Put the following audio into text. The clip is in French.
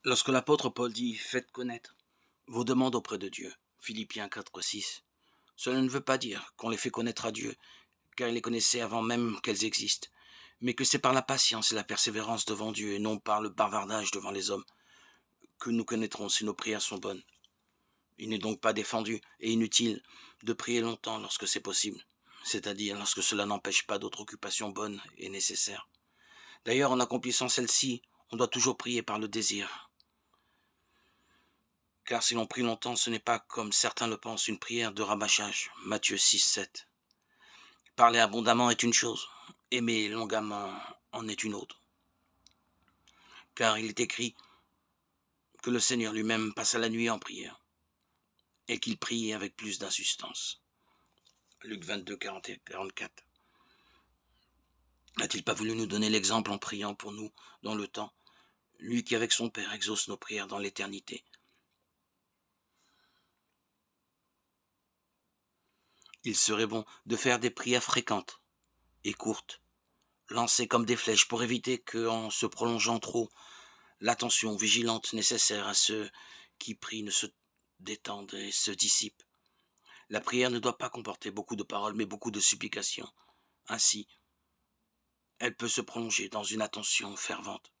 Lorsque l'apôtre Paul dit faites connaître vos demandes auprès de Dieu, Philippiens 4,6, cela ne veut pas dire qu'on les fait connaître à Dieu, car il les connaissait avant même qu'elles existent, mais que c'est par la patience et la persévérance devant Dieu et non par le bavardage devant les hommes que nous connaîtrons si nos prières sont bonnes. Il n'est donc pas défendu et inutile de prier longtemps lorsque c'est possible, c'est-à-dire lorsque cela n'empêche pas d'autres occupations bonnes et nécessaires. D'ailleurs, en accomplissant celle-ci, on doit toujours prier par le désir. Car si l'on prie longtemps, ce n'est pas, comme certains le pensent, une prière de rabâchage. Matthieu 6, 7. Parler abondamment est une chose, aimer longuement en est une autre. Car il est écrit que le Seigneur lui-même passa la nuit en prière, et qu'il priait avec plus d'insistance. Luc 22, 40 et 44. N'a-t-il pas voulu nous donner l'exemple en priant pour nous dans le temps, lui qui avec son Père exauce nos prières dans l'éternité? Il serait bon de faire des prières fréquentes et courtes, lancées comme des flèches pour éviter que, en se prolongeant trop, l'attention vigilante nécessaire à ceux qui prient ne se détende et se dissipe. La prière ne doit pas comporter beaucoup de paroles, mais beaucoup de supplications. Ainsi, elle peut se prolonger dans une attention fervente.